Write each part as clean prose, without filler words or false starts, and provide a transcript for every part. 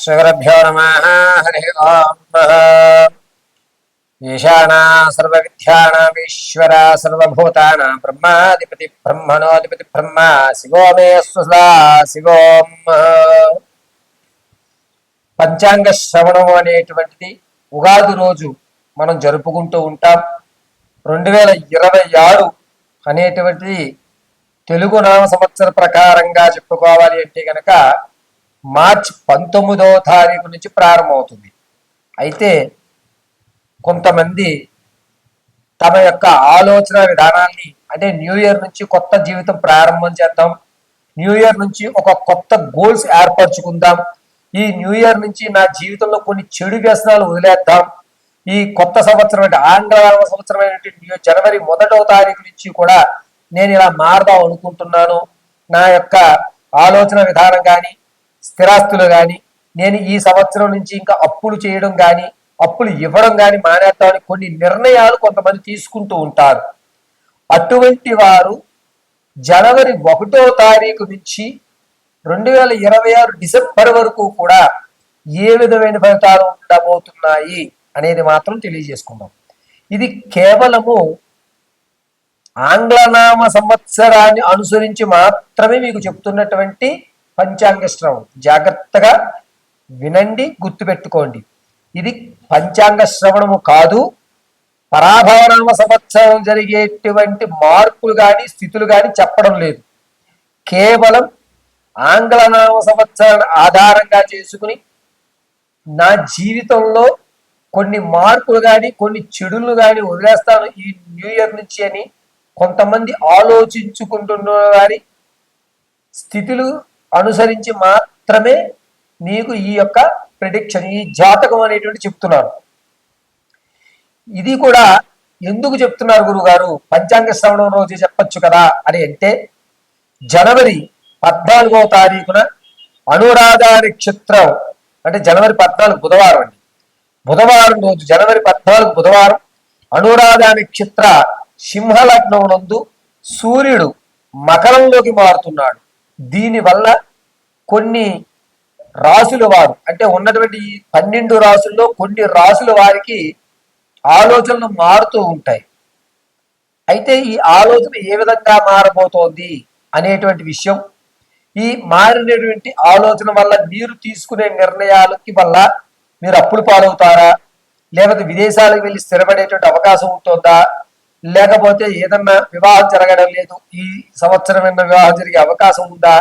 శ్రీగురుభ్యో నమః. హరి ఓం. ఈశానా సర్వవిద్యానామీశ్వర సర్వభూతానాం బ్రహ్మాధిపతి బ్రహ్మణోధిపతి బ్రహ్మ శివో మే సదా శివోం. పంచాంగ శ్రవణం అనేటువంటిది ఉగాది రోజు మనం జరుపుకుంటూ ఉంటాం. 2026 అనేటువంటిది తెలుగు నామ సంవత్సర ప్రకారంగా చెప్పుకోవాలి అంటే కనుక మార్చి 19వ తారీఖు నుంచి ప్రారంభమవుతుంది. అయితే కొంతమంది తమ యొక్క ఆలోచన విధానాన్ని అంటే న్యూ ఇయర్ నుంచి కొత్త జీవితం ప్రారంభం చేద్దాం, న్యూ ఇయర్ నుంచి ఒక కొత్త గోల్స్ ఏర్పరచుకుందాం, ఈ న్యూ ఇయర్ నుంచి నా జీవితంలో కొన్ని చెడు వ్యసనాలు వదిలేద్దాం, ఈ కొత్త సంవత్సరం అంటే ఆంగ్ల సంవత్సరం జనవరి 1వ తారీఖు నుంచి కూడా నేను ఇలా మారదాం అనుకుంటున్నాను, నా యొక్క ఆలోచన విధానం కానీ స్థిరాస్తులు కానీ నేను ఈ సంవత్సరం నుంచి ఇంకా అప్పులు చేయడం కానీ అప్పులు ఇవ్వడం కానీ మానేద్దామని కొన్ని నిర్ణయాలు కొంతమంది తీసుకుంటూ ఉంటారు. అటువంటి వారు జనవరి 1వ తారీఖు నుంచి 2026 డిసెంబర్ వరకు కూడా ఏ విధమైన ఫలితాలు ఉండబోతున్నాయి అనేది మాత్రం తెలియజేసుకుందాం. ఇది కేవలము ఆంగ్లనామ సంవత్సరాన్ని అనుసరించి మాత్రమే మీకు చెప్తున్నటువంటి పంచాంగ శ్రవణం. జాగ్రత్తగా వినండి, గుర్తుపెట్టుకోండి. ఇది పంచాంగ శ్రవణము కాదు. పరాభవనామ సంవత్సరం జరిగేటువంటి మార్పులు కానీ స్థితులు కానీ చెప్పడం లేదు. కేవలం ఆంగ్లనామ సంవత్సరాన్ని ఆధారంగా చేసుకుని నా జీవితంలో కొన్ని మార్పులు కానీ కొన్ని చెడులు కానీ వదిలేస్తాను ఈ న్యూ ఇయర్ నుంచి అని కొంతమంది ఆలోచించుకుంటున్న వారి స్థితులు అనుసరించి మాత్రమే నీకు ఈ యొక్క ప్రిడిక్షన్, ఈ జాతకం అనేటువంటి చెప్తున్నారు. ఇది కూడా ఎందుకు చెప్తున్నారు గురుగారు, పంచాంగ శ్రవణం రోజు చెప్పచ్చు కదా అని అంటే, జనవరి 14వ తారీఖున అనురాధ నక్షత్రం అంటే జనవరి 14 బుధవారం అండి. బుధవారం రోజు జనవరి 14 బుధవారం అనురాధ నక్షత్ర సింహలగ్నం నందు సూర్యుడు మకరంలోకి మారుతున్నాడు. దీనివల్ల కొన్ని రాసుల వారు అంటే ఉన్నటువంటి 12 రాసుల్లో కొన్ని రాసుల వారికి ఆలోచనలు మారుతూ ఉంటాయి. అయితే ఈ ఆలోచన ఏ విధంగా మారబోతోంది అనేటువంటి విషయం, ఈ మారినటువంటి ఆలోచన వల్ల మీరు తీసుకునే నిర్ణయాలకి వల్ల మీరు అప్పులు పాలవుతారా, లేకపోతే విదేశాలకు వెళ్ళి స్థిరపడేటువంటి అవకాశం ఉంటుందా, లేకపోతే ఏదన్నా వివాహం జరగడం లేదు ఈ సంవత్సరం వివాహం జరిగే అవకాశం ఉందా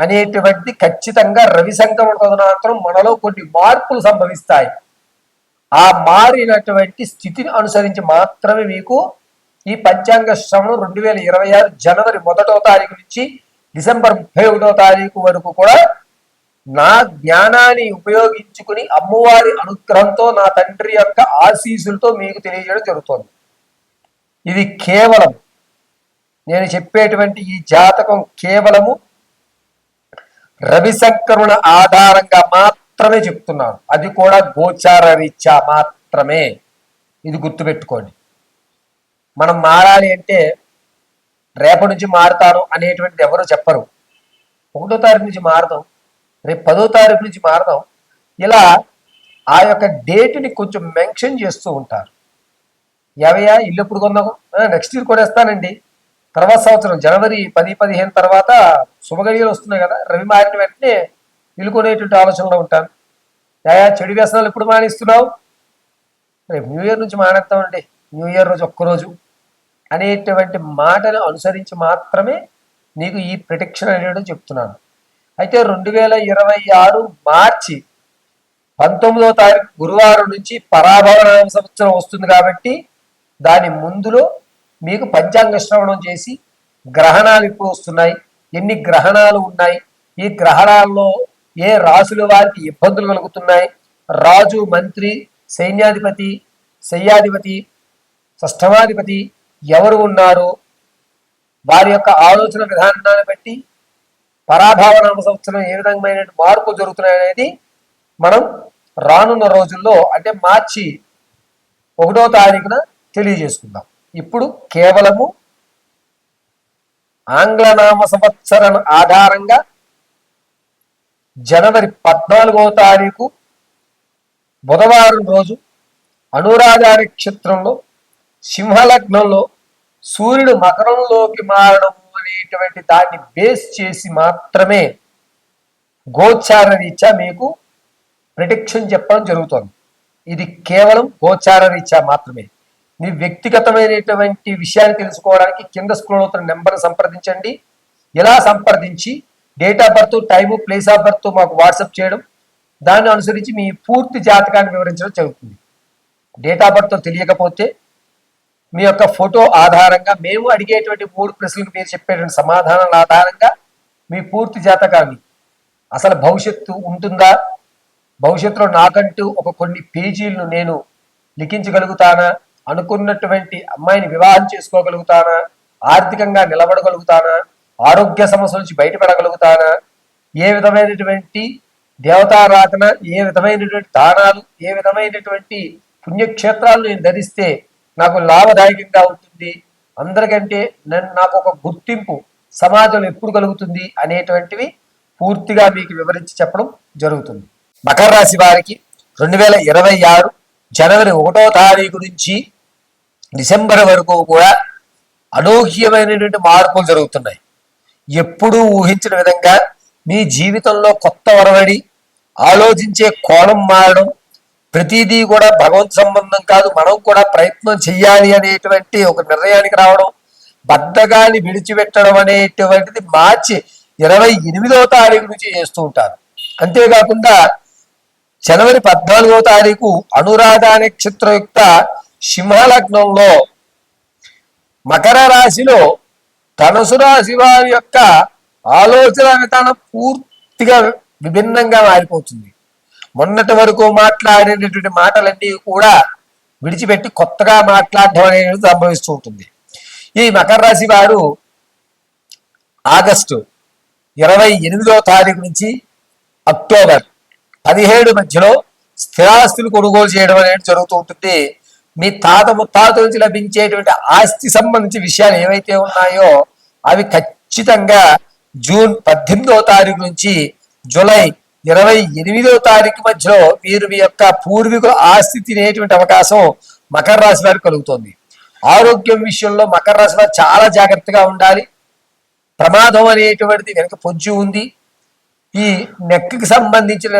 అనేటువంటి ఖచ్చితంగా రవి సంక్రమణ తదనంతరం మనలో కొన్ని మార్పులు సంభవిస్తాయి. ఆ మారినటువంటి స్థితిని అనుసరించి మాత్రమే మీకు ఈ పంచాంగ శ్రవణం 2026 జనవరి 1వ తారీఖు నుంచి డిసెంబర్ 31వ తారీఖు వరకు కూడా నా జ్ఞానాన్ని ఉపయోగించుకుని అమ్మవారి అనుగ్రహంతో నా తండ్రి యొక్క ఆశీస్సులతో మీకు తెలియజేయడం జరుగుతుంది. ఇది కేవలం నేను చెప్పేటువంటి ఈ జాతకం కేవలము రవి సంక్రమణ ఆధారంగా మాత్రమే చెప్తున్నాను, అది కూడా గోచార రీత్యా మాత్రమే. ఇది గుర్తుపెట్టుకోండి. మనం మారాలి అంటే రేపటి నుంచి మారుతాను అనేటువంటిది ఎవరు చెప్పరు. 1వ తారీఖు నుంచి మారదాం, రేపు 10వ తారీఖు నుంచి మారదాం, ఇలా ఆ యొక్క డేట్ని కొంచెం మెన్షన్ చేస్తూ ఉంటారు. యావయ్యా ఇల్లు ఎప్పుడు కొన్నాము, నెక్స్ట్ ఇయర్ కొనేస్తానండి, తర్వాత సంవత్సరం జనవరి 10-15 తర్వాత శుభగడియలు వస్తున్నాయి కదా, రవి మారిన వెంటనే ఇల్లు కొనేటువంటి ఆలోచనలో ఉంటాను. యాయా చెడు వ్యసనాలు ఎప్పుడు మానేస్తున్నావు, రేపు న్యూ ఇయర్ నుంచి మానేస్తామండి, న్యూ ఇయర్ రోజు ఒక్కరోజు అనేటువంటి మాటను అనుసరించి మాత్రమే నీకు ఈ ప్రిడిక్షన్ అనేది చెప్తున్నాను. అయితే 2026 మార్చి 19వ తారీఖు గురువారం నుంచి పరాభవనామ సంవత్సరం వస్తుంది కాబట్టి దాని ముందులో మీకు పంచాంగ శ్రవణం చేసి గ్రహణాలు ఇప్పుడు వస్తున్నాయి, ఎన్ని గ్రహణాలు ఉన్నాయి, ఈ గ్రహణాల్లో ఏ రాసుల వారికి ఇబ్బందులు కలుగుతున్నాయి, రాజు మంత్రి సైన్యాధిపతి శయ్యాధిపతి షష్ఠమాధిపతి ఎవరు ఉన్నారు, వారి యొక్క ఆలోచన విధానాన్ని బట్టి పరాభవనామ సంవత్సరం ఏ విధమైన మార్పు జరుగుతున్నాయి అనేది మనం రానున్న రోజుల్లో అంటే మార్చి 1వ తారీఖున తెలియజేసుకుందాం. ఇప్పుడు కేవలము ఆంగ్లనామ సంవత్సరం ఆధారంగా జనవరి 14వ తారీఖు బుధవారం రోజు అనురాధ నక్షత్రంలో సింహలగ్నంలో సూర్యుడు మకరంలోకి మారడం అనేటువంటి దాన్ని బేస్ చేసి మాత్రమే గోచార రీత్యా మీకు ప్రిడిక్షన్ చెప్పడం జరుగుతుంది. ఇది కేవలం గోచార రీత్యా మాత్రమే. మీ వ్యక్తిగతమైనటువంటి విషయాన్ని తెలుసుకోవడానికి కింద స్క్రోల్ అవుతున్న నెంబర్ సంప్రదించండి. ఇలా సంప్రదించి date of birth, time, place of birth మాకు వాట్సాప్ చేయడం, దాన్ని అనుసరించి మీ పూర్తి జాతకాన్ని వివరించడం జరుగుతుంది. డేట్ ఆఫ్ బర్త్ తెలియకపోతే మీ యొక్క ఫోటో ఆధారంగా మేము అడిగేటువంటి 3 ప్రశ్నలకు మీరు చెప్పేటువంటి సమాధానాల ఆధారంగా మీ పూర్తి జాతకాన్ని, అసలు భవిష్యత్తు ఉంటుందా, భవిష్యత్తులో నాకంటూ కొన్ని పేజీలను నేను లిఖించగలుగుతానా, అనుకున్నటువంటి అమ్మాయిని వివాహం చేసుకోగలుగుతానా, ఆర్థికంగా నిలబడగలుగుతానా, ఆరోగ్య సమస్యల నుంచి బయటపడగలుగుతానా, ఏ విధమైనటువంటి దేవతారాధన, ఏ విధమైనటువంటి దానాలు, ఏ విధమైనటువంటి పుణ్యక్షేత్రాలు నేను ధరిస్తే నాకు లాభదాయకంగా ఉంటుంది, అందరికంటే నాకు ఒక గుర్తింపు సమాజంలో ఎప్పుడు కలుగుతుంది అనేటువంటివి పూర్తిగా మీకు వివరించి చెప్పడం జరుగుతుంది. మకర రాశి వారికి 2026 జనవరి 1వ తారీఖు నుంచి డిసెంబర్ వరకు కూడా అనూహ్యమైనటువంటి మార్పులు జరుగుతున్నాయి. ఎప్పుడూ ఊహించిన విధంగా మీ జీవితంలో కొత్త ఒరవడి, ఆలోచించే కోణం మారడం, ప్రతిదీ కూడా భగవంతు సంబంధం కాదు, మనం కూడా ప్రయత్నం చెయ్యాలి అనేటువంటి ఒక నిర్ణయానికి రావడం, బద్ధకాన్ని విడిచిపెట్టడం అనేటువంటిది మార్చి 28వ తారీఖు నుంచి చేస్తూ ఉంటారు. అంతేకాకుండా జనవరి 14వ తారీఖు అనురాధ నక్షత్రయుక్త సింహలగ్నంలో మకర రాశిలో ధనుసు రాశి వారి యొక్క ఆలోచన విధానం పూర్తిగా విభిన్నంగా మారిపోతుంది. మొన్నటి వరకు మాట్లాడేటటువంటి మాటలన్నీ కూడా విడిచిపెట్టి కొత్తగా మాట్లాడడం అనేది సంభవిస్తూ ఉంటుంది. ఈ మకర రాశి వారు ఆగస్టు 28వ తారీఖు నుంచి అక్టోబర్ 17 మధ్యలో స్థిరాస్తులు కొనుగోలు చేయడం అనేది జరుగుతూ ఉంటుంది. మీ తాత ముత్తాతల నుంచి లభించేటువంటి ఆస్తి సంబంధించి విషయాలు ఏవైతే ఉన్నాయో అవి ఖచ్చితంగా జూన్ 18వ తారీఖు నుంచి జూలై 28వ తారీఖు మధ్యలో మీరు మీ యొక్క పూర్వీకుల ఆస్తి తినేటువంటి అవకాశం మకర రాశి వారికి కలుగుతుంది. ఆరోగ్యం విషయంలో మకర రాశి వారు చాలా జాగ్రత్తగా ఉండాలి. ప్రమాదం అనేటువంటిది వెనక పొంచి ఉంది. ఈ నెక్కి సంబంధించిన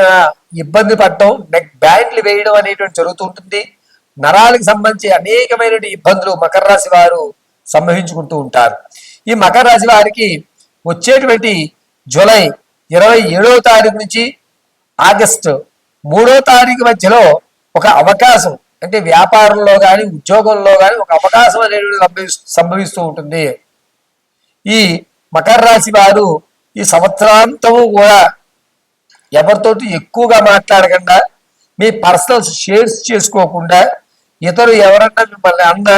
ఇబ్బంది పడటం, నెక్ బ్యాండ్లు వేయడం అనేటువంటి జరుగుతూ ఉంటుంది. నరాలకు సంబంధించి అనేకమైన ఇబ్బందులు మకర రాశి వారు సంభవించుకుంటూ ఉంటారు. ఈ మకర రాశి వారికి వచ్చేటువంటి జూలై 27వ తారీఖు నుంచి ఆగస్టు 3వ తారీఖు మధ్యలో ఒక అవకాశం, అంటే వ్యాపారంలో కానీ ఉద్యోగంలో కానీ ఒక అవకాశం అనేది సంభవిస్తూ ఉంటుంది. ఈ మకర రాశి వారు ఈ సంవత్సరాంతము కూడా ఎవరితోటి ఎక్కువగా మాట్లాడకుండా, మీ పర్సనల్ షేర్స్ చేసుకోకుండా, ఇతరు ఎవరన్నా మిమ్మల్ని అన్నా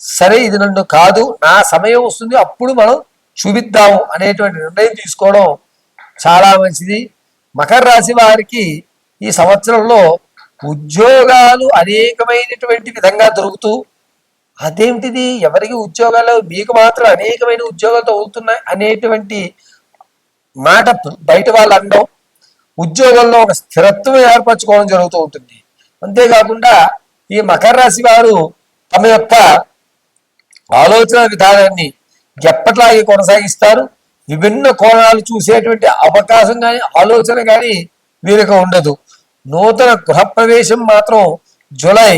సరే ఇది నన్ను కాదు, నా సమయం వస్తుంది అప్పుడు మనం చూపిద్దాము అనేటువంటి నిర్ణయం తీసుకోవడం చాలా మంచిది. మకర రాశి వారికి ఈ సంవత్సరంలో ఉద్యోగాలు అనేకమైనటువంటి విధంగా దొరుకుతూ, అదేమిటిది ఎవరికి ఉద్యోగాలు మీకు మాత్రం అనేకమైన ఉద్యోగాలతో అవుతున్నాయి అనేటువంటి మాట బయట వాళ్ళు అనడం, ఉద్యోగంలో ఒక స్థిరత్వం ఏర్పరచుకోవడం జరుగుతూ ఉంటుంది. అంతేకాకుండా ఈ మకర రాశి వారు తమ యొక్క ఆలోచన విధానాన్ని ఎప్పట్లాగే కొనసాగిస్తారు. విభిన్న కోణాలు చూసేటువంటి అవకాశం కానీ ఆలోచన కానీ వీరికి ఉండదు. నూతన గృహప్రవేశం మాత్రం జూలై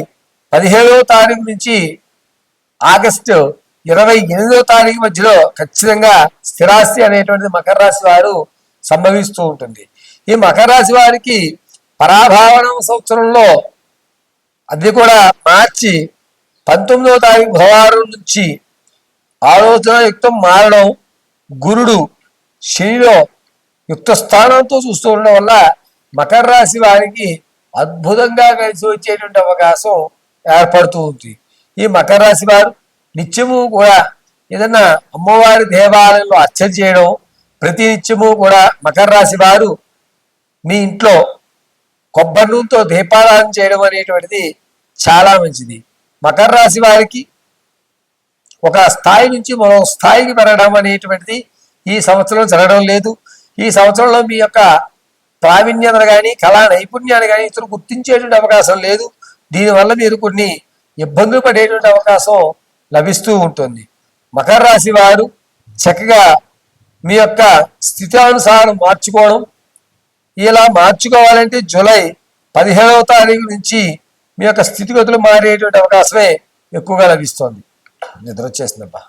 17వ తారీఖు నుంచి ఆగస్టు 28వ తారీఖు మధ్యలో ఖచ్చితంగా స్థిరాస్తి అనేటువంటిది మకర రాశి వారు సంభవిస్తూ ఉంటుంది. ఈ మకర రాశి వారికి పరాభావన సంవత్సరంలో, అది కూడా మార్చి 19వ తారీఖు బుధవారం నుంచి ఆలోచన యుక్తం మారడం, గురుడు శనిలో యుక్త స్థానంతో చూస్తూ ఉండడం వల్ల మకర రాశి వారికి అద్భుతంగా కలిసి వచ్చేటువంటి అవకాశం ఏర్పడుతూ ఉంది. ఈ మకర రాశి వారు నిత్యము కూడా ఏదన్నా అమ్మవారి దేవాలయంలో అర్చన చేయడం, ప్రతి నిత్యము కూడా మకర రాశి వారు మీ ఇంట్లో కొబ్బరి నూనెతో దీపారాధన చేయడం అనేటువంటిది చాలా మంచిది. మకర రాశి వారికి ఒక స్థాయి నుంచి మరో స్థాయికి పెరగడం అనేటువంటిది ఈ సంవత్సరం జరగడం లేదు. ఈ సంవత్సరంలో మీ యొక్క ప్రావీణ్యతను కానీ కళా నైపుణ్యాన్ని కానీ ఇతరు గుర్తించేటువంటి అవకాశం లేదు. దీనివల్ల మీరు కొన్ని ఇబ్బందులు పడేటువంటి అవకాశం లభిస్తూ ఉంటుంది. మకర రాశి వారు చక్కగా మీ యొక్క స్థితానుసారం మార్చుకోవడం, ఇలా మార్చుకోవాలంటే జూలై 15వ తారీఖు నుంచి మీ యొక్క స్థితిగతులు మారేటువంటి అవకాశమే ఎక్కువగా లభిస్తోంది. నిద్ర వచ్చేసిందబ్బా.